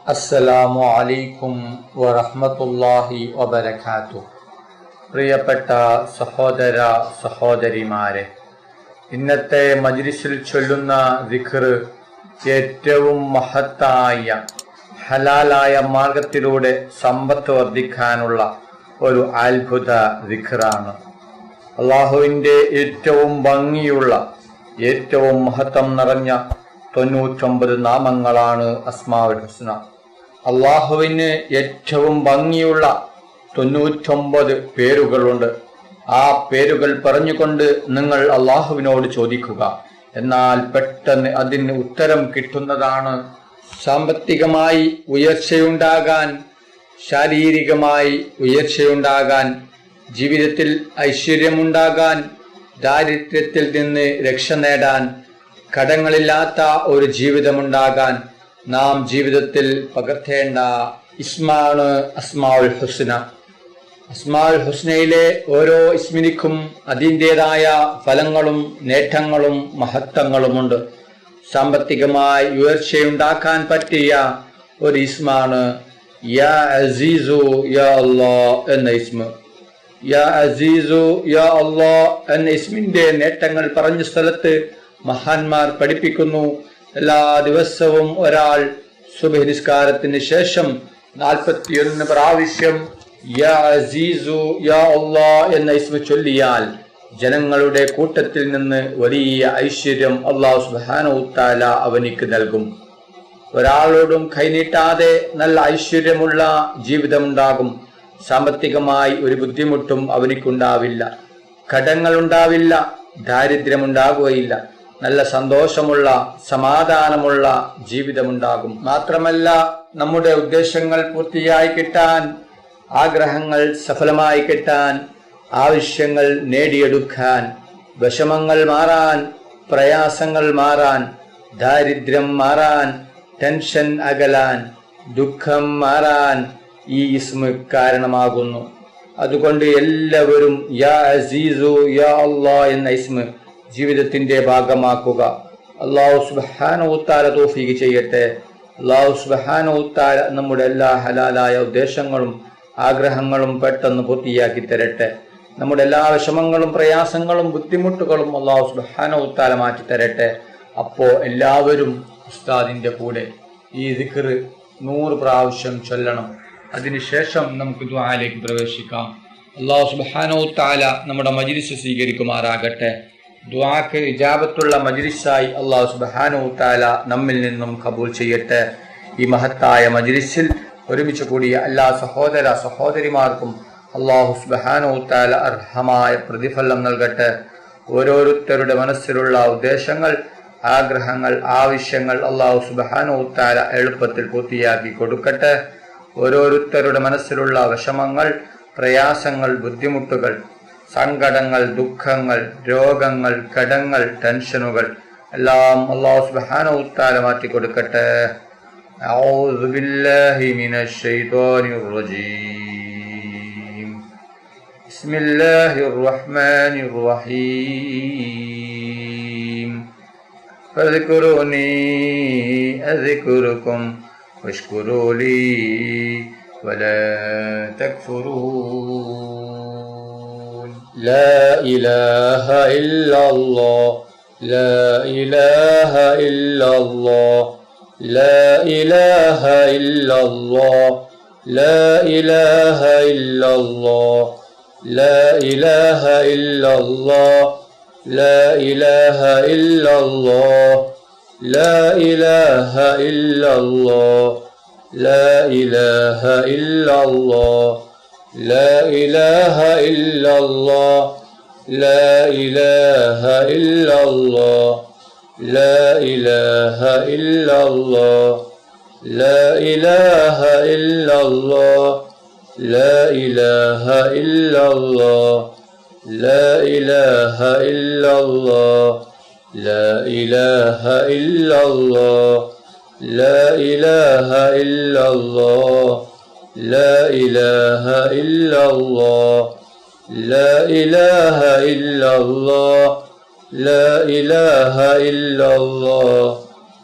അസ്സലാമു അലൈക്കും വറഹ്മത്തുള്ളാഹി വബറകാതുഹു. പ്രിയപ്പെട്ട സഹോദര സഹോദരിമാരെ, ഇന്നത്തെ മജ്ലിസിൽ ചൊല്ലുന്ന ദിക്ർ ഏറ്റവും മഹത്തായ ഹലാലായ മാർഗത്തിലൂടെ സമ്പത്ത് വർദ്ധിക്കാനുള്ള ഒരു അത്ഭുത ദിക്റാണ്. അള്ളാഹുവിൻ്റെ ഏറ്റവും ഭംഗിയുള്ള ഏറ്റവും മഹത്വം നിറഞ്ഞ 99 നാമങ്ങളാണ് അസ്മാഉൽ ഹുസ്ന. അള്ളാഹുവിന് ഏറ്റവും ഭംഗിയുള്ള 99 പേരുകളുണ്ട്. ആ പേരുകൾ പറഞ്ഞുകൊണ്ട് നിങ്ങൾ അള്ളാഹുവിനോട് ചോദിക്കുക, എന്നാൽ പെട്ടെന്ന് അതിന് ഉത്തരം കിട്ടുന്നതാണ്. സാമ്പത്തികമായി ഉയർച്ചയുണ്ടാകാൻ, ശാരീരികമായി ഉയർച്ചയുണ്ടാകാൻ, ജീവിതത്തിൽ ഐശ്വര്യമുണ്ടാകാൻ, ദാരിദ്ര്യത്തിൽ നിന്ന് രക്ഷ നേടാൻ, കടങ്ങളില്ലാത്ത ഒരു ജീവിതമുണ്ടാകാൻ നാം ജീവിതത്തിൽ പകർത്തേണ്ട ഇസ്മാണ് അസ്മാഉൽ ഹുസ്ന. അസ്മാഉൽ ഹുസ്നയിലെ ഓരോ ഇസ്മിനിക്കും അതിൻ്റെതായ ഫലങ്ങളും നേട്ടങ്ങളും മഹത്വങ്ങളുമുണ്ട്. സാമ്പത്തികമായി ഉയർച്ചയുണ്ടാക്കാൻ പറ്റിയ ഒരു ഇസ്മാണ് യാ അസീസു യാ അല്ലാഹ് എന്ന ഇസ്മ. യാ അസീസു യാ അല്ലാഹ് എന്ന ഇസ്മിന്റെ നേട്ടങ്ങൾ പറഞ്ഞ സ്ഥലത്ത് മഹാന്മാർ പഠിപ്പിക്കുന്നു, എല്ലാ ദിവസവും ഒരാൾ സുബ്ഹ് നിസ്കാരത്തിന് ശേഷം 41 പ്രാവശ്യം യാ അസീസു യാ അല്ലാഹ് എന്ന ഇസ്മ ചൊല്ലിയാൽ ജനങ്ങളുടെ കൂട്ടത്തിൽ നിന്ന് വലിയ ഐശ്വര്യം അല്ലാഹു സുബ്ഹാനഹു തആല അവനിക്ക് നൽകും. ഒരാളോടും കൈനീട്ടാതെ നല്ല ഐശ്വര്യമുള്ള ജീവിതമുണ്ടാകും. സാമ്പത്തികമായി ഒരു ബുദ്ധിമുട്ടും അവനിക്കുണ്ടാവില്ല, കടങ്ങളുണ്ടാവില്ല, ദാരിദ്ര്യമുണ്ടാകുകയില്ല. നല്ല സന്തോഷമുള്ള സമാധാനമുള്ള ജീവിതമുണ്ടാകും. മാത്രമല്ല, നമ്മുടെ ഉദ്ദേശങ്ങൾ പൂർത്തിയായി കിട്ടാൻ, ആഗ്രഹങ്ങൾ സഫലമായി കിട്ടാൻ, ആവശ്യങ്ങൾ നേടിയെടുക്കാൻ, വിഷമങ്ങൾ മാറാൻ, പ്രയാസങ്ങൾ മാറാൻ, ദാരിദ്ര്യം മാറാൻ, ടെൻഷൻ അകലാൻ, ദുഃഖം മാറാൻ ഈ ഇസ്മ കാരണമാകുന്നു. അതുകൊണ്ട് എല്ലാവരും യാ അസീസു യാ അല്ലാഹ് എന്ന ഇസ്മ ജീവിതത്തിന്റെ ഭാഗമാക്കുക. അല്ലാഹു സുബ്ഹാനഹു തആല തൗഫീഖ് ചെയ്യട്ടെ. അല്ലാഹു സുബ്ഹാനഹു തആല നമ്മുടെ എല്ലാ ഹലാലായ ഉദ്ദേശങ്ങളും ആഗ്രഹങ്ങളും പെട്ടെന്ന് പൂർത്തിയാക്കി തരട്ടെ. നമ്മുടെ എല്ലാ വിഷമങ്ങളും പ്രയാസങ്ങളും ബുദ്ധിമുട്ടുകളും അല്ലാഹു സുബ്ഹാനഹു തആല മാറ്റി തരട്ടെ. അപ്പോൾ എല്ലാവരും ഉസ്താദിന്റെ കൂടെ ഈ ദിക്ർ 100 പ്രാവശ്യം ചൊല്ലണം. അതിനുശേഷം നമുക്ക് ദുആയിലേക്ക് പ്രവേശിക്കാം. അല്ലാഹു സുബ്ഹാനഹു തആല നമ്മുടെ മജ്ലിസ് സ്വീകരിക്കുമാറാകട്ടെ. ദുആക്ക് ഇജാബത്തുള്ള മജ്ലിസായി അല്ലാഹു സുബ്ഹാനഹു തആല നമ്മിൽ നിന്നും കബൂൽ ചെയ്യട്ടെ. ഈ മഹത്തായ മജ്ലിസിൽ ഒരുമിച്ച് കൂടിയ എല്ലാ സഹോദര സഹോദരിമാർക്കും അല്ലാഹു സുബ്ഹാനഹു തആല അർഹമായ പ്രതിഫലം നൽകട്ടെ. ഓരോരുത്തരുടെ മനസ്സിലുള്ള ഉദ്ദേശങ്ങൾ, ആഗ്രഹങ്ങൾ, ആവശ്യങ്ങൾ അല്ലാഹു സുബ്ഹാനഹു തആല എളുപ്പത്തിൽ പൂർത്തിയാക്കി കൊടുക്കട്ടെ. ഓരോരുത്തരുടെ മനസ്സിലുള്ള വിഷമങ്ങൾ, പ്രയാസങ്ങൾ, ബുദ്ധിമുട്ടുകൾ, സങ്കടങ്ങൾ, ദുഃഖങ്ങൾ, രോഗങ്ങൾ, കടങ്ങൾ, ടെൻഷനുകൾ എല്ലാം അല്ലാഹു സുബ്ഹാനഹു തആല മാറ്റി കൊടുക്കട്ടെ. അഊദു ബില്ലാഹി മിനശ് ശൈത്വാനിർ റജീം. ബിസ്മില്ലാഹിർ റഹ്മാനിർ റഹീം. ഫദ്കുറൂനി അസ്കുറുകും വഷ്കുറൂ ലീ വലാ തക്ഫുറൂൻ. لا إله إلا الله لا إله إلا الله لا إله إلا الله لا إله إلا الله لا إله إلا الله لا إله إلا الله لا إله إلا الله لا إله إلا الله لا إله إلا الله لا إله إلا الله لا إله إلا الله لا إله إلا الله لا إله إلا الله لا إله إلا الله لا إله إلا الله لا إله إلا الله لا إله إلا الله لا إله إلا الله لا إله إلا الله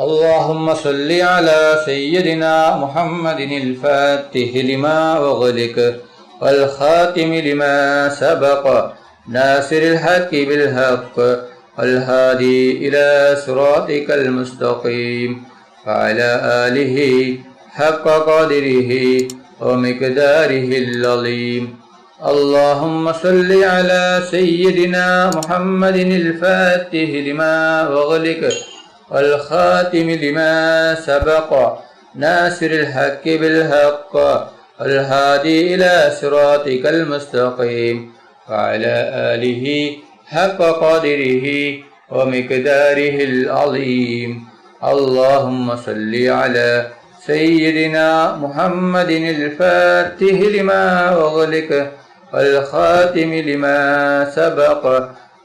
اللهم صل على سيدنا محمد الفاتح لما أغلق والخاتم لما سبق ناصر الحق بالحق والهادي إلى صراطك المستقيم وعلى آله حق قدره ومقداره العظيم. اللهم صل على سيدنا محمد الفاتح لما أغلق والخاتم لما سبق ناصر الحق بالحق والهادي إلى صراطك المستقيم وعلى آله حق قدره ومقداره العظيم. اللهم صل على سيدنا محمد الفاتح لما أغلق والخاتم لما سبق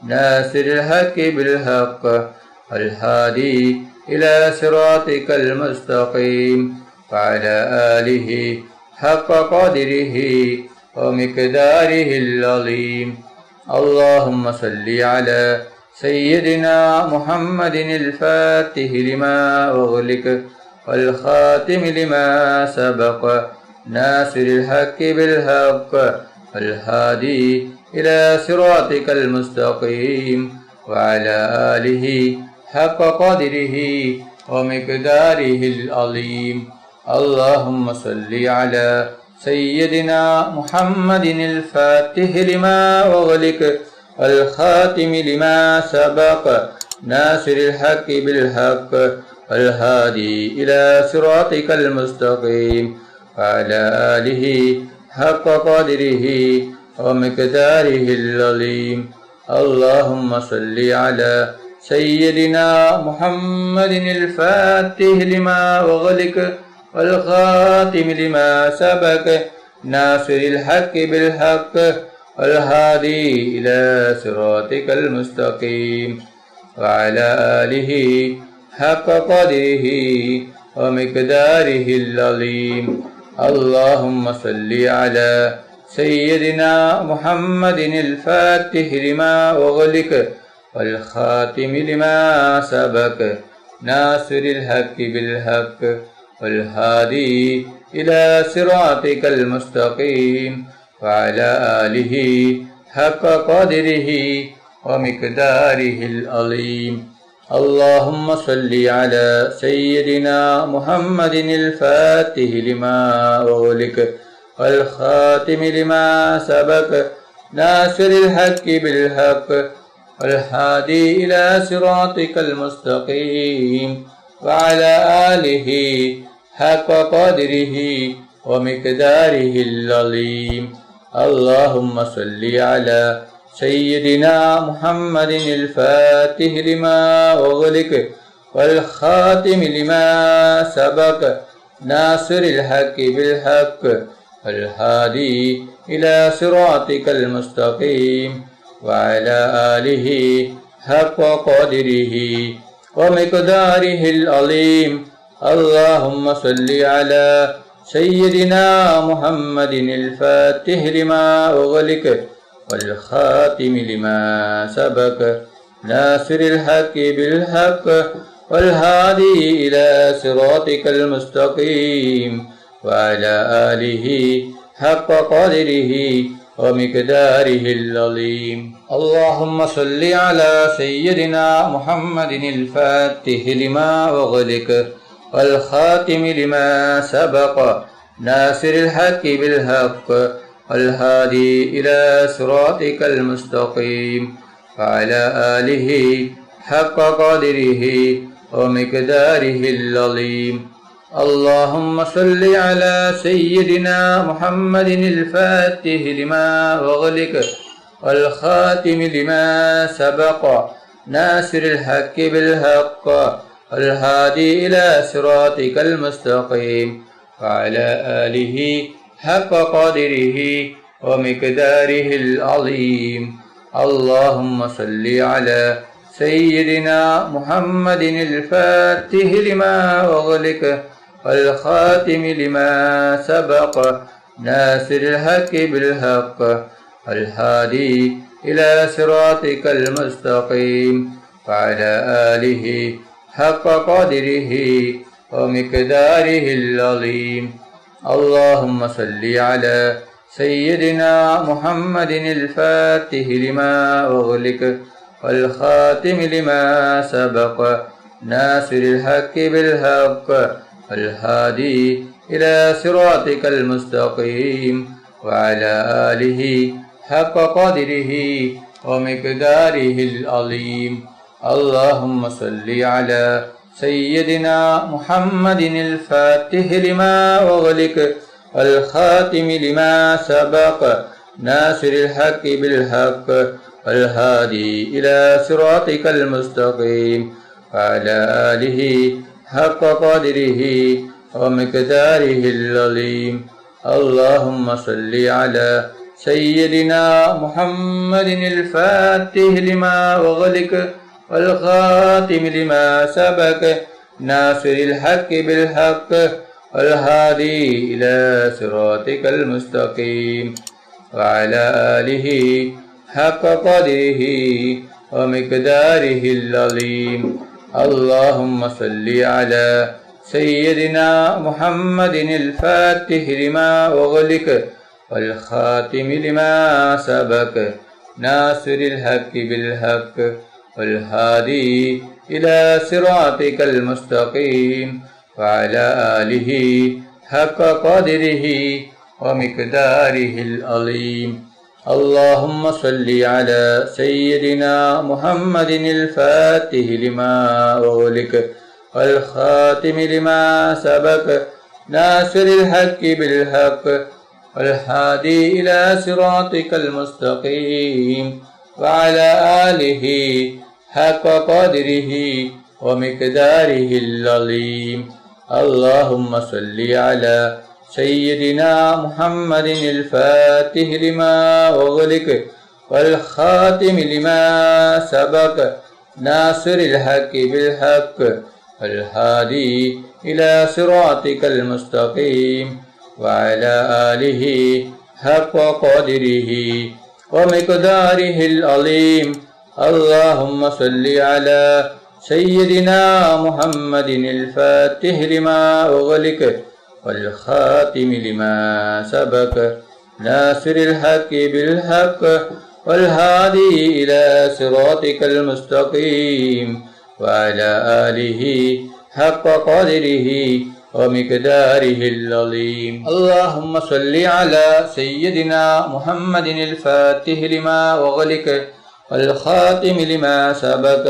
ناصر الحق بالحق والهادي إلى صراطك المستقيم وعلى آله حق قدره ومقداره العظيم. اللهم صل على سيدنا محمد الفاتح لما أغلق والخاتم لما سبق ناصر الحق بالحق والهادي إلى صراطك المستقيم وعلى آله حق قدره ومقداره العظيم. اللهم صل على سيدنا محمد الفاتح لما أغلق والخاتم لما سبق ناصر الحق بالحق والهادي إلى صراطك المستقيم وعلى آله حق قدره ومقداره العظيم. اللهم صل على سيدنا محمد الفاتح لما أغلق والخاتم لما سبق ناصر الحق بالحق والهادي إلى صراطك المستقيم وعلى آله حق قدره ومقداره العظيم. اللهم صل على سيدنا محمد الفاتح لما أغلق والخاتم لما سبق ناصر الحق بالحق والهادي إلى صراطك المستقيم وعلى آله حق قدره ومقداره العظيم. اللهم صل على سيدنا محمد الفاتح لما أغلق والخاتم لما سبق ناصر الحق بالحق والهادي إلى صراطك المستقيم وعلى آله حق قدره ومقداره العظيم. اللهم صل على سيدنا محمد الفاتح لما أغلق والخاتم لما سبق ناصر الحق بالحق والهادي إلى صراطك المستقيم وعلى آله حق قدره ومقداره العظيم. اللهم صل على سيدنا محمد الفاتح لما أغلق والخاتم لما سبق ناصر الحق بالحق والهادي إلى صراطك المستقيم وعلى آله حق قدره ومقداره العظيم. اللهم صل على سيدنا محمد الفاتح لما أغلق والخاتم لما سبق ناصر الحق بالحق والهادي إلى صراطك المستقيم وعلى آله حق قدره ومقداره العظيم. اللهم صل على سيدنا محمد الفاتح لما أغلق والخاتم لما سبق ناصر الحق بالحق والهادي إلى صراطك المستقيم وعلى آله حق قدره ومقداره العظيم. اللهم صل على سيدنا محمد الفاتح لما أغلق والخاتم لما سبق ناصر الحق بالحق والهادي إلى صراطك المستقيم وعلى آله حق قدره ومقداره العظيم اللهم صل على سيدنا محمد الفاتح لما أغلق والخاتم لما سبق ناصر الحق بالحق والهادي إلى صراطك المستقيم وعلى آله حق قدره ومقداره العظيم اللهم صل على سيدنا محمد الفاتح لما أغلق والخاتم لما سبق ناصر الحق بالحق والهادي إلى صراطك المستقيم وعلى آله حق قدره ومقداره العظيم اللهم صل على سيدنا محمد الفاتح لما أغلق والخاتم لما سبق ناصر الحق بالحق والهادي إلى صراطك المستقيم وعلى آله حق قدره ومقداره العظيم اللهم صل على سيدنا محمد الفاتح لما أغلق والخاتم لما سبق ناصر الحق بالحق والهادي إلى صراطك المستقيم وعلى آله حق قدره ومقداره العظيم اللهم صل على سيدنا محمد الفاتح لما أغلق والخاتم لما سبق ناصر الحق بالحق والهادي إلى صراطك المستقيم وعلى آله حق قدره ومقداره العظيم اللهم صل على سيدنا محمد الفاتح لما أغلق والخاتم لما سبق ناصر الحق بالحق والهادي إلى صراطك المستقيم وعلى آله حق قدره ومقداره العظيم اللهم صل على سيدنا محمد الفاتح لما أغلق والخاتم لما سبق ناصر الحق بالحق والهادي إلى صراطك المستقيم وعلى آله حق قدره ومقداره العظيم اللهم صل على سيدنا محمد الفاتح لما أغلق والخاتم لما سبق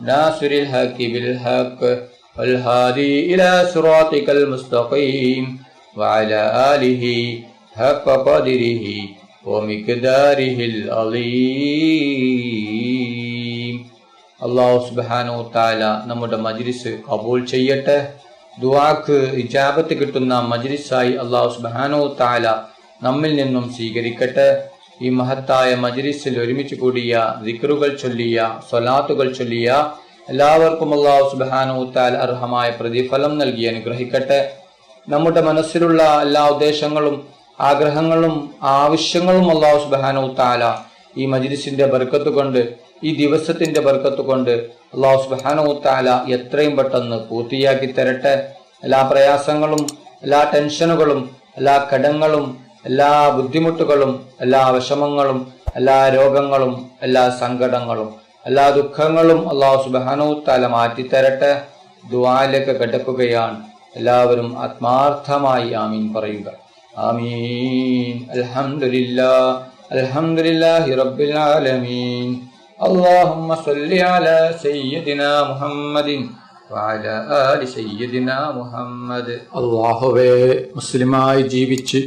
ناصر الحق بالحق والهادي إلى صراطك المستقيم وعلى آله حق قدره ومقداره العظيم അല്ലാഹു സുബ്ഹാനഹു തആല നമ്മുടെ മജ്ലിസ് കബൂൽ ചെയ്യട്ടെ. ദുആക്ക് ഇജാബത്ത് കിട്ടുന്ന മജ്ലിസായി അല്ലാഹു സുബ്ഹാനഹു തആല നമ്മിൽ നിന്നും സ്വീകരിക്കട്ടെ. ഈ മഹത്തായ മജ്ലിസിൽ ഒരുമിച്ച് കൂടിയ ദിക്റുകൾ ചൊല്ലിയ സ്വലാത്തുകൾ ചൊല്ലിയ എല്ലാവർക്കും അല്ലാഹു സുബ്ഹാനഹു തആല അർഹമായ പ്രതിഫലം നൽകി അനുഗ്രഹിക്കട്ടെ. നമ്മുടെ മനസ്സിലുള്ള എല്ലാ ഉദ്ദേശങ്ങളും ആഗ്രഹങ്ങളും ആവശ്യങ്ങളും അല്ലാഹു സുബ്ഹാനഹു തആല ഈ മജ്ലിസിന്റെ ബർക്കത്ത് കൊണ്ട്, ഈ ദിവസത്തിന്റെ ബർക്കത്ത് കൊണ്ട് അല്ലാഹു സുബ്ഹാനഹു തആല എത്രയും പെട്ടെന്ന് പൂർത്തിയാക്കി തരട്ടെ. എല്ലാ പ്രയാസങ്ങളും, എല്ലാ ടെൻഷനുകളും, എല്ലാ കടങ്ങളും, എല്ലാ ബുദ്ധിമുട്ടുകളും, എല്ലാ വിഷമങ്ങളും, എല്ലാ രോഗങ്ങളും, എല്ലാ സങ്കടങ്ങളും, എല്ലാ ദുഃഖങ്ങളും അല്ലാഹു സുബ്ഹാനഹു തആല മാറ്റിത്തരട്ടെ. ദുആയിലേക്ക് കടക്കുകയാണ്. എല്ലാവരും ആത്മാർത്ഥമായി ആമീൻ പറയുക. ആമീൻ. അൽഹംദുലില്ലാഹ് അൽഹംദുലില്ലാഹി റബ്ബിൽ ആലമീൻ. اللهم صل على سيدنا محمد وعلى آل سيدنا محمد. അല്ലാഹുവേ, മുസ്ലിമായി ജീവിച്ച്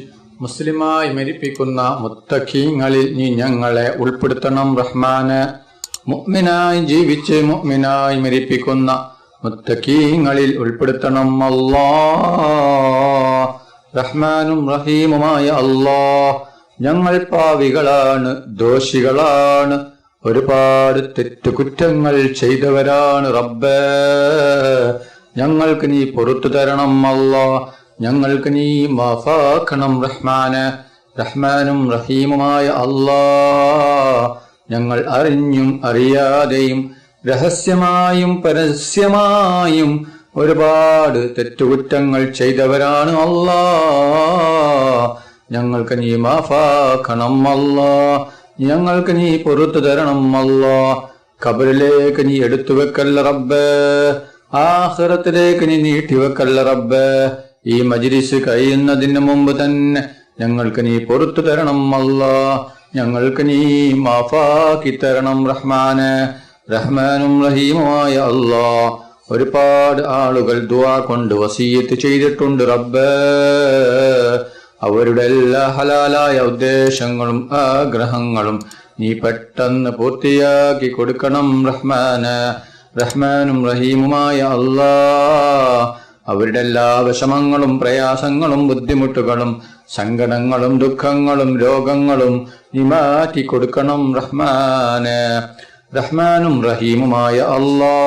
മുസ്ലിമായി മരിപ്പിക്കുന്ന മുത്തഖീങ്ങളിൽ നീ ഞങ്ങളെ ഉൾപ്പെടുത്തണം റഹ്മാന്. മുഅ്മിനായി ജീവിച്ച് മുഅ്മിനായി മരിപ്പിക്കുന്ന മുത്തഖീങ്ങളിൽ ഉൾപ്പെടുത്തണം അല്ലാഹ്. റഹ്മാനും റഹീമുമായ അല്ലാഹ്, ഞങ്ങൾ പാവികളാണ്, ദോഷികളാണ്, ഒരുപാട് തെറ്റുകുറ്റങ്ങൾ ചെയ്തവരാണ് റബ്ബേ. ഞങ്ങൾക്ക് നീ പുറത്തു തരണം അല്ലാഹ്. ഞങ്ങൾക്ക് നീ മാഫാക്കണം റഹ്മാന്. റഹ്മാനും റഹീമുമായ അല്ലാഹ്, ഞങ്ങൾ അറിഞ്ഞും അറിയാതെയും രഹസ്യമായും പരസ്യമായും ഒരുപാട് തെറ്റുകുറ്റങ്ങൾ ചെയ്തവരാണ് അല്ലാ. ഞങ്ങൾക്ക് നീ മാഫാക്കണം അല്ലാ. ഞങ്ങൾക്ക് നീ പുറത്തു തരണം അല്ലാ. ഖബറിലേക്ക് നീ എടുത്തു വെക്കല്ല റബ്ബേ. ആഖിറത്തിലേക്ക് നീ നീട്ടിവെക്കല്ല റബ്ബേ. ഈ മജ്ലിസ് കഴിയുന്നതിന് മുമ്പ് തന്നെ ഞങ്ങൾക്ക് നീ പുറത്തു തരണം അല്ലാ. ഞങ്ങൾക്ക് നീ മാഫാക്കി തരണം റഹ്മാനെ. റഹ്മാനും റഹീമുമായ അല്ലാ, ഒരുപാട് ആളുകൾ ദുആ കൊണ്ട് വസിയത്ത് ചെയ്തിട്ടുണ്ട് റബ്ബേ. അവരുടെ എല്ലാ ഹലാലായ ഉദ്ദേശങ്ങളും ആഗ്രഹങ്ങളും നീ പെട്ടെന്ന് പൂർത്തിയാക്കി കൊടുക്കണം റഹ്മാനെ. റഹ്മാനും റഹീമുമായ അല്ലാ, അവരുടെ എല്ലാ വിഷമങ്ങളും പ്രയാസങ്ങളും ബുദ്ധിമുട്ടുകളും സങ്കടങ്ങളും ദുഃഖങ്ങളും രോഗങ്ങളും നീ മാറ്റി കൊടുക്കണം റഹ്മാനെ. റഹ്മാനും റഹീമുമായ അല്ലാ,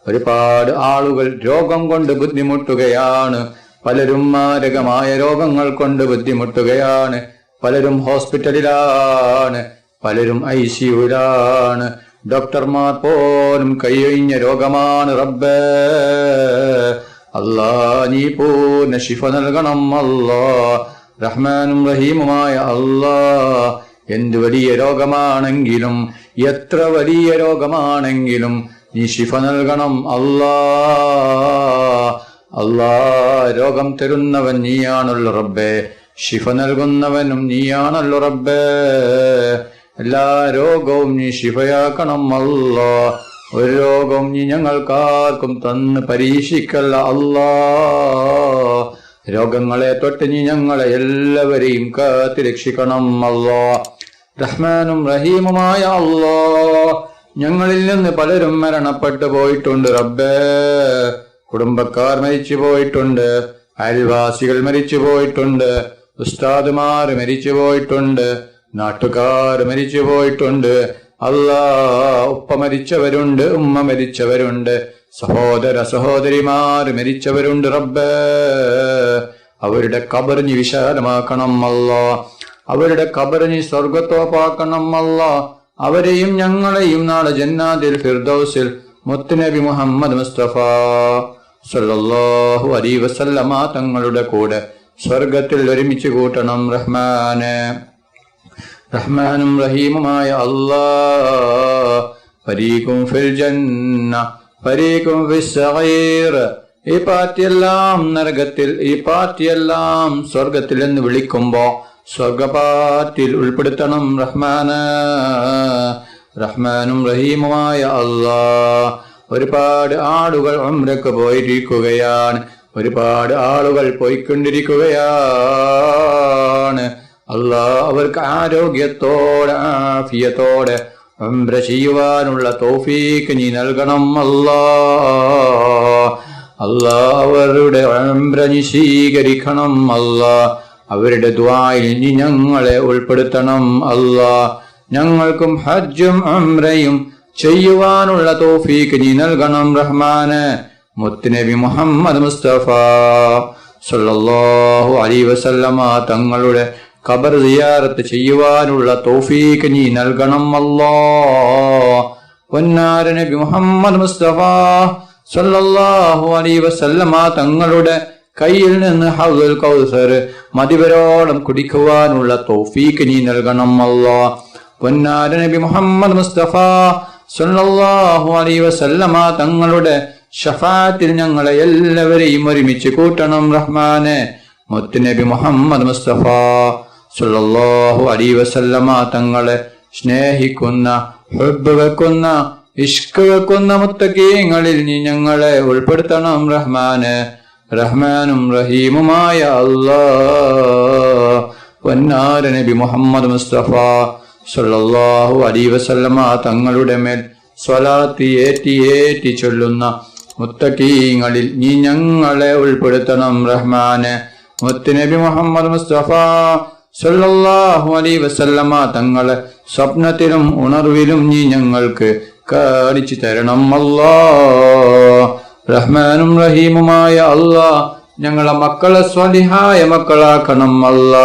ഒരുപാട് ആളുകൾ രോഗം കൊണ്ട് ബുദ്ധിമുട്ടുകയാണ്. പലരും മാരകമായ രോഗങ്ങൾ കൊണ്ട് ബുദ്ധിമുട്ടുകയാണ്. പലരും ഹോസ്പിറ്റലിലാണ്, പലരും ICUവിലാണ്. ഡോക്ടർമാർ പോലും കൈയൊഴിഞ്ഞ രോഗമാണ് റബ്ബേ. അല്ലാ, നീ പൂർണ്ണ ശിഫ നൽകണം അല്ലാ. റഹ്മാനും റഹീമുമായ അല്ലാ, എന്ത് വലിയ രോഗമാണെങ്കിലും എത്ര വലിയ രോഗമാണെങ്കിലും നീ ശിഫ നൽകണം അല്ലാ. അല്ലാ, രോഗം തരുന്നവൻ നീയാണല്ലോ റബ്ബേ, ശിഫ നൽകുന്നവനും നീയാണല്ലോ റബ്ബേ. എല്ലാ രോഗവും നീ ശിഫയാക്കണം അല്ലാ. ഒരു രോഗവും നീ ഞങ്ങൾക്കാർക്കും തന്ന് പരീക്ഷിക്കല്ല അല്ലാ. രോഗങ്ങളെ തൊട്ട് നീ ഞങ്ങളെ എല്ലാവരെയും കാത്ത് രക്ഷിക്കണം അല്ലാ. റഹ്മാനും റഹീമുമായ അല്ലാ, ഞങ്ങളിൽ നിന്ന് പലരും മരണപ്പെട്ടു പോയിട്ടുണ്ട് റബ്ബേ. കുടുംബക്കാർ മരിച്ചു പോയിട്ടുണ്ട്, അയൽവാസികൾ മരിച്ചു പോയിട്ടുണ്ട്, ഉസ്താദുമാർ മരിച്ചു പോയിട്ടുണ്ട്, നാട്ടുകാർ മരിച്ചു പോയിട്ടുണ്ട്. അല്ലാ, ഉപ്പ മരിച്ചവരുണ്ട്, ഉമ്മ മരിച്ചവരുണ്ട്, സഹോദര സഹോദരിമാർ മരിച്ചവരുണ്ട് റബ്ബേ. അവരുടെ ഖബർ നീ വിശാലമാക്കണം അല്ലാ. അവരുടെ ഖബർ നീ സ്വർഗത്തോപ്പാക്കണം അല്ലാ. അവരെയും ഞങ്ങളെയും നാളെ ജന്നാത്തുൽ ഫിർദൗസിൽ മുത്തുനബി മുഹമ്മദ് മുസ്തഫ സല്ലല്ലാഹു അലൈഹി വസല്ലമ തങ്ങളുടെ കൂടെ സ്വർഗത്തിൽ ഒരുമിച്ച് കൂട്ടണം റഹ്മാനെ. റഹ്മാനും റഹീമുമായ അല്ലാ, ഫരീഖും ഫിൽ ജന്ന ഫരീഖും ഫിസ് സഈർ. ഈ പാർട്ടിയെല്ലാം നരകത്തിൽ, ഈ പാർട്ടിയെല്ലാം സ്വർഗത്തിൽ എന്ന് വിളിക്കുമ്പോ സ്വർഗപാർട്ടിയിൽ ഉൾപ്പെടുത്തണം റഹ്മാനെ. റഹ്മാനും റഹീമുമായ അല്ലാ, ഒരുപാട് ആളുകൾ ഉംറക്ക് പോയിരിക്കുകയാണ്, ഒരുപാട് ആളുകൾ പോയിക്കൊണ്ടിരിക്കുകയാണ്. അല്ലാ, അവർക്ക് ആരോഗ്യത്തോടെ ആഫിയത്തോടെ ഉംറ ചെയ്യുവാനുള്ള തൗഫീഖ് നീ നൽകണം അല്ലാ. അല്ലാ, അവരുടെ ഉംറ നീ സ്വീകരിക്കണം അല്ലാ. അവരുടെ ദുആയിൽ നീ ഞങ്ങളെ ഉൾപ്പെടുത്തണം അല്ലാ. ഞങ്ങൾക്കും ഹജ്ജും ഉംറയും ചെയ്യുവാനുള്ള തൗഫീഖ് നീ നൽകണം റഹ്മാനെ. മുത്തുനബി മുഹമ്മദ് മുസ്തഫ സല്ലല്ലാഹു അലൈഹി വസല്ലമ തങ്ങളുടെ ഖബർ സിയാറത്ത് ചെയ്യുവാനുള്ള തൗഫീഖ് നീ നൽകണം അല്ലാ. പൊന്നാര നബി മുഹമ്മദ് മുസ്തഫ സല്ലല്ലാഹു അലൈഹി വസല്ലമ തങ്ങളുടെ കയ്യിൽ നിന്ന് ഹൗദുൽ കൗസർ മതിവരോളം കുടിക്കുവാനുള്ള തൗഫീഖ് നീ നൽകണം അല്ലാ. പൊന്നാര നബി മുഹമ്മദ് മുസ്തഫ സല്ലല്ലാഹു അലൈഹി വസല്ലമ തങ്ങളുടെ ശഫാഅത്തിൽ ഞങ്ങളെ എല്ലാവരെയും ഒരുമിച്ച് കൂട്ടണം റഹ്മാനെ. മുത്തുനബി മുഹമ്മദ് മുസ്തഫ സല്ലല്ലാഹു അലൈഹി വസല്ലമ തങ്ങളെ സ്നേഹിക്കുന്ന, ഹുബ്ബ് വെക്കുന്ന, ഇഷ്ക് വെക്കുന്ന മുത്തഖീങ്ങളിൽ നീ ഞങ്ങളെ ഉൾപ്പെടുത്തണം റഹ്മാനെ. റഹ്മാനും റഹീമുമായ അല്ലാ, പൊന്നാര നബി മുഹമ്മദ് മുസ്തഫ സല്ലല്ലാഹു അലൈഹി വസല്ലമ തങ്ങളുടെ മേൽ സ്വലാത്ത് ഏറ്റി ഏറ്റി ചൊല്ലുന്ന മുത്തഖീങ്ങളിൽ നീ ഞങ്ങളെ ഉൾപ്പെടുത്തണം റഹ്മാനെ. മുത്തുനബി മുഹമ്മദ് മുസ്തഫ സല്ലല്ലാഹു അലൈഹി വസല്ലമ തങ്ങളെ സ്വപ്നത്തിലും ഉണർവിലും നീ ഞങ്ങൾക്ക് കാണിച്ചു തരണം അല്ലാ. റഹ്മാനും റഹീമുമായ അല്ലാ, ഞങ്ങളെ മക്കളെ സ്വലിഹായ മക്കളാക്കണം അല്ലാ.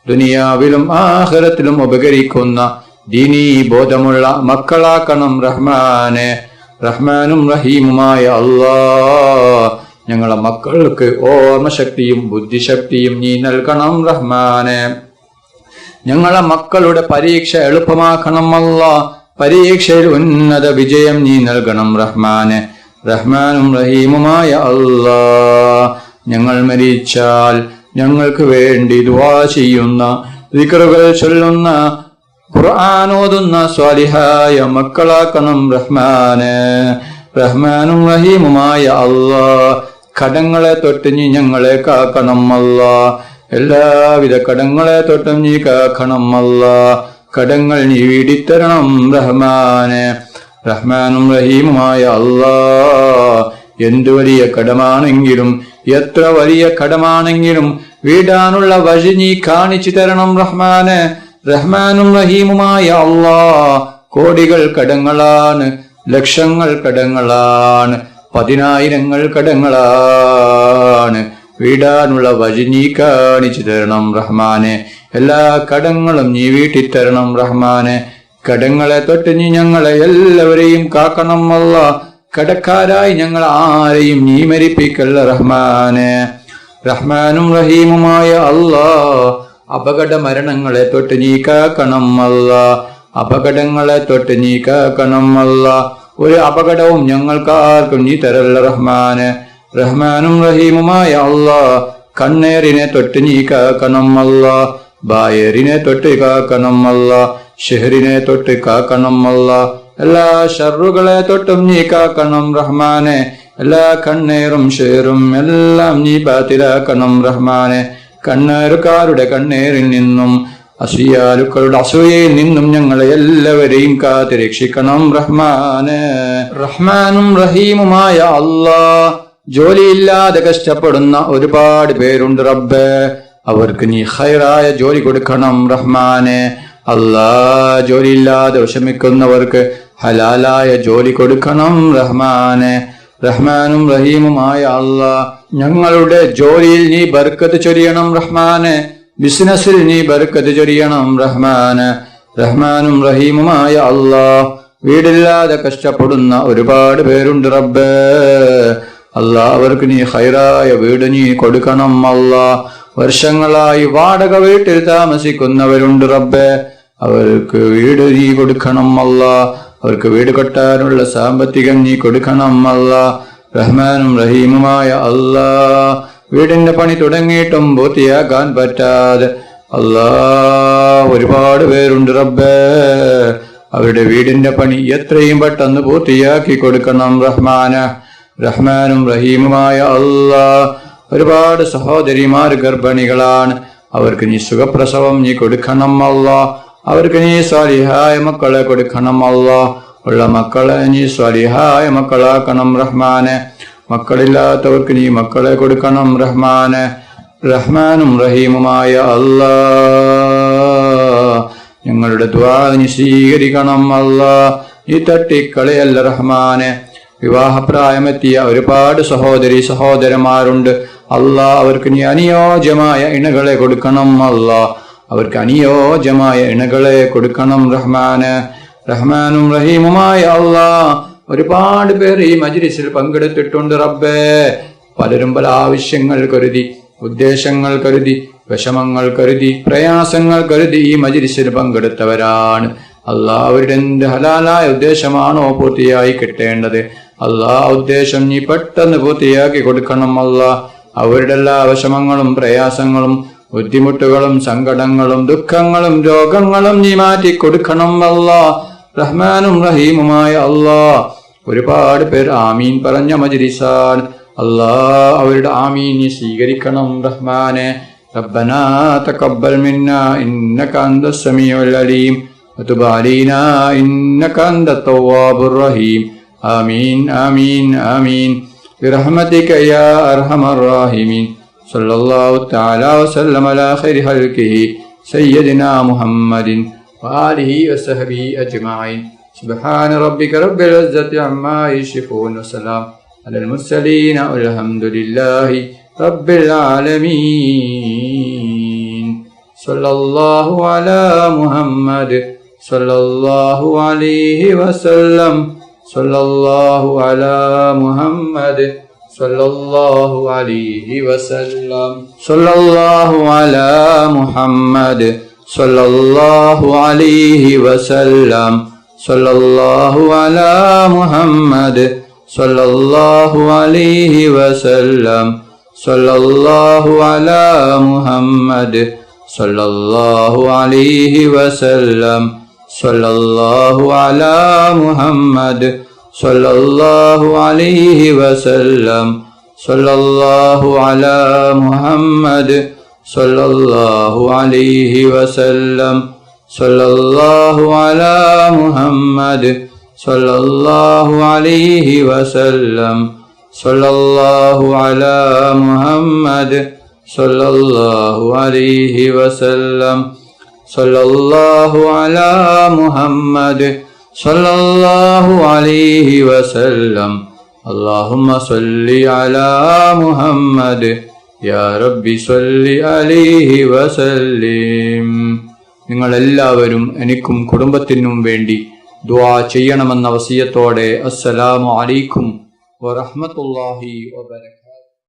ദുനിയാവിലും ആഖിറത്തിലും ഉപകരിക്കുന്ന ദീനീ ബോധമുള്ള മക്കളാക്കണം റഹ്മാനെ. റഹ്മാനും റഹീമുമായ അല്ലാ, ഞങ്ങളെ മക്കൾക്ക് ഓർമ്മശക്തിയും ബുദ്ധിശക്തിയും നീ നൽകണം റഹ്മാനെ. ഞങ്ങളെ മക്കളുടെ പരീക്ഷ എളുപ്പമാക്കണം അല്ലാ. പരീക്ഷയിൽ ഉന്നത വിജയം നീ നൽകണം റഹ്മാനെ. റഹ്മാനും റഹീമുമായ അല്ലാ, ഞങ്ങൾ മരിച്ചാൽ ഞങ്ങൾക്ക് വേണ്ടി ദുആ ചെയ്യുന്ന, ദിക്റുകൾ ചൊല്ലുന്ന, ഖുർആൻ ഓതുന്ന സ്വാലിഹായ മക്കളാക്കണം റഹ്മാനെ. റഹ്മാനും റഹീമുമായ അല്ലാ, കടങ്ങളെ തൊട്ട് നീ ഞങ്ങളെ കാക്കണം അല്ലാ. എല്ലാവിധ കടങ്ങളെ തൊട്ടും നീ കാക്കണം അല്ലാ. കടങ്ങൾ നീ വീടിത്തരണം റഹ്മാനെ. റഹ്മാനും റഹീമുമായ അല്ലാ, എന്തു വലിയ കടമാണെങ്കിലും എത്ര വലിയ കടമാണെങ്കിലും വീടാനുള്ള വഴി നീ കാണിച്ചു തരണം റഹ്മാനെ. റഹ്മാനും റഹീമുമായ അല്ലാ, കോടികൾ കടങ്ങളാണ്, ലക്ഷങ്ങൾ കടങ്ങളാണ്, 10,000 കടങ്ങളാണ്. വീടാനുള്ള വഴി നീ കാണിച്ചു തരണം റഹ്മാനെ. എല്ലാ കടങ്ങളും നീ വീട്ടിത്തരണം റഹ്മാനെ. കടങ്ങളെ തൊട്ട് നീ ഞങ്ങളെ എല്ലാവരെയും കാക്കണം അല്ലാ. കടക്കാരായി ഞങ്ങൾ ആരെയും നീ മരിപ്പിക്കല്ല റഹ്മാനെ. റഹ്മാനും റഹീമുമായ അല്ലാ, അപകട മരണങ്ങളെ തൊട്ട് നീ കാക്കണം അല്ലാ. അപകടങ്ങളെ തൊട്ട് നീ കാക്കണം അല്ലാ. ഒരു അപകടവും ഞങ്ങൾക്കാർക്കും നീ തരല്ല റഹ്മാനെ. റഹ്മാനും റഹീമുമായ അല്ലാ, കണ്ണേറിനെ തൊട്ട് നീ കാക്കണം അല്ലാ. ബായറിനെ തൊട്ട് കാക്കണം അല്ലാ. ഷെഹറിനെ തൊട്ട് കാക്കണം അല്ലാ. എല്ലാ ഷർറുകളെ തൊട്ടും നീ കാക്കണം റഹ്മാനെ. എല്ലാ കണ്ണേറും ഷെറും എല്ലാം നീ ബാത്തിലാക്കണം റഹ്മാനെ. കണ്ണേറുകാരുടെ കണ്ണേറിൽ നിന്നും അസൂയാലുക്കളുടെ അസൂയയിൽ നിന്നും ഞങ്ങളെ എല്ലാവരെയും കാത്ത് രക്ഷിക്കണം റഹ്മാനെ. റഹ്മാനും റഹീമുമായ അല്ലാ, ജോലിയില്ലാതെ കഷ്ടപ്പെടുന്ന ഒരുപാട് പേരുണ്ട് റബ്ബേ. അവർക്ക് നീ ഖൈറായ ജോലി കൊടുക്കണം റഹ്മാനെ. അല്ലാ, ജോലിയില്ലാതെ വിഷമിക്കുന്നവർക്ക് ഹലാലായ ജോലി കൊടുക്കണം റഹ്മാനെ. റഹ്മാനും റഹീമുമായ അല്ലാ, ഞങ്ങളുടെ ജോലിയിൽ നീ ബർക്കത്ത് ചൊരിയണം റഹ്മാനെ. ബിസിനസ്സിൽ നീ ബർക്കത്ത് ചൊരിയണം റഹ്മാനെ. റഹ്മാനും റഹീമുമായ അല്ലാ, വീടില്ലാതെ കഷ്ടപ്പെടുന്ന ഒരുപാട് പേരുണ്ട് റബ്ബേ. അല്ലാ, അവർക്ക് നീ ഖൈറായ വീട് നീ കൊടുക്കണം അല്ലാ. വർഷങ്ങളായി വാടക വീട്ടിൽ താമസിക്കുന്നവരുണ്ട് റബ്ബേ. അവർക്ക് വീട് നീ കൊടുക്കണം അല്ലാ. അവർക്ക് വീട് കെട്ടാനുള്ള സാമ്പത്തികം നീ കൊടുക്കണം അല്ലാ. റഹ്മാനും റഹീമുമായ അല്ലാ, വീടിന്റെ പണി തുടങ്ങിയിട്ടും പൂർത്തിയാക്കാൻ പറ്റാതെ അല്ലാ ഒരുപാട് പേരുണ്ട് റബ്ബേ. അവരുടെ വീടിന്റെ പണി എത്രയും പെട്ടെന്ന് പൂർത്തിയാക്കി കൊടുക്കണം റഹ്മാനെ. റഹ്മാനും റഹീമുമായ അല്ലാ, ഒരുപാട് സഹോദരിമാർ ഗർഭിണികളാണ്. അവർക്ക് നീ സുഖപ്രസവം നീ കൊടുക്കണം അല്ലാ. അവർക്ക് നീ സ്വാലിഹായ മക്കളെ കൊടുക്കണം അല്ലാ. ഉള്ള മക്കളെ നീ സ്വാലിഹായ മക്കളാക്കണം റഹ്മാനെ. മക്കളില്ലാത്തവർക്ക് നീ മക്കളെ കൊടുക്കണം റഹ്മാനെ. റഹ്മാനും റഹീമുമായ അല്ലാ, ഞങ്ങളുടെ ദുആ നീ സ്വീകരിക്കണം അല്ലാ. നീ തട്ടിക്കളയല്ല റഹ്മാനെ. വിവാഹപ്രായമെത്തിയ ഒരുപാട് സഹോദരന്മാരുണ്ട് അല്ലാ. അവർക്ക് നീ അനുയോജ്യമായ ഇണകളെ കൊടുക്കണം അല്ലാ. അവർക്ക് അനുയോജ്യമായ ഇണകളെ കൊടുക്കണം റഹ്മാനെ. റഹ്മാനും റഹീമുമായ അല്ലാ, ഒരുപാട് പേർ ഈ മജ്‌ലിസിൽ പങ്കെടുത്തിട്ടുണ്ട് റബ്ബേ. പലരും പല ആവശ്യങ്ങൾ കരുതി, ഉദ്ദേശങ്ങൾ കരുതി, വിഷമങ്ങൾ കരുതി, പ്രയാസങ്ങൾ കരുതി ഈ മജ്‌ലിസിൽ പങ്കെടുത്തവരാണ് അല്ലാ. അവരുടെ എന്ത് ഹലാലായ ഉദ്ദേശമാണോ പൂർത്തിയായി കിട്ടേണ്ടത് അല്ലാ, ഉദ്ദേശം നീ പെട്ടെന്ന് പൂർത്തിയാക്കി കൊടുക്കണം അല്ലാ. അവരുടെ എല്ലാ വിഷമങ്ങളും പ്രയാസങ്ങളും ബുദ്ധിമുട്ടുകളും സങ്കടങ്ങളും ദുഃഖങ്ങളും രോഗങ്ങളും നീ മാറ്റി കൊടുക്കണം അല്ലാ. റഹ്മാനും റഹീമുമായ അല്ലാ, ഒരുപാട് പേർ ആമീൻ പറഞ്ഞ മജ്‌ലിസാണ് അല്ലാ. അവരുടെ ആമീൻ നീ സ്വീകരിക്കണം റഹ്മാനെ. റബ്ബനാ തഖബ്ബൽ മിന്നാ ഇന്നക അന്തസ് സമീഉൽ അലീം വതുബ് അലൈനാ ഇന്നക അന്തത് തവ്വാബുർ റഹീം. ആമീൻ ആമീൻ ആമീൻ ബിറഹ്മതിക യാ അർഹമർ റഹീമീൻ. സല്ലല്ലാഹു തആല വസല്ലമ അലാ ഖൈരി ഖൽഖിഹി സയ്യിദിനാ മുഹമ്മദിൻ വആലിഹി വസഹ്ബിഹി അജ്മഈൻ. സുബ്ഹാന റബ്ബിക റബ്ബിൽ ഇസ്സതി അമ്മാ യസിഫൂൻ വസലാം അലൽ മുർസലീൻ വൽഹംദുലില്ലാഹി റബ്ബിൽ ആലമീൻ. സല്ലല്ലാഹു അലാ മുഹമ്മദ് സല്ലല്ലാഹു അലൈഹി വസല്ലം. സല്ലല്ലാഹു അലാ മുഹമ്മദ് സല്ലല്ലാഹു അലൈഹി വസല്ലം. സല്ലല്ലാഹു അലാ മുഹമ്മദ് സല്ലല്ലാഹു അലൈഹി വസല്ലം. സല്ലല്ലാഹു അലാ മുഹമ്മദ് സല്ലല്ലാഹു അലൈഹി വസല്ലം. സല്ലല്ലാഹു അലാ മുഹമ്മദ് സല്ലല്ലാഹു അലൈഹി വസല്ലം. സല്ലല്ലാഹു അലാ മുഹമ്മദ് സല്ലല്ലാഹു അലൈഹി വസല്ലം. സല്ലല്ലാഹു അലാ മുഹമ്മദ് സല്ലല്ലാഹു അലൈഹി വസല്ലം. സല്ലല്ലാഹു അലാ മുഹമ്മദ് സല്ലല്ലാഹു അലൈഹി വസല്ലം. സല്ലല്ലാഹു അലാ മുഹമ്മദ് സല്ലല്ലാഹു അലൈഹി വസല്ലം. സല്ലല്ലാഹു അലാ മുഹമ്മദ് സല്ലല്ലാഹു അലൈഹി വസല്ലം. അല്ലാഹുമ്മ സ്വല്ലി അലാ മുഹമ്മദ് യാ റബ്ബി സ്വല്ലി അലൈഹി വസല്ലിം. നിങ്ങളെല്ലാവരും എനിക്കും കുടുംബത്തിനും വേണ്ടി ദുആ ചെയ്യണമെന്ന വസിയത്തോടെ അസ്സലാമു അലൈക്കും വറഹ്മത്തുള്ളാഹി വബറകാതുഹു.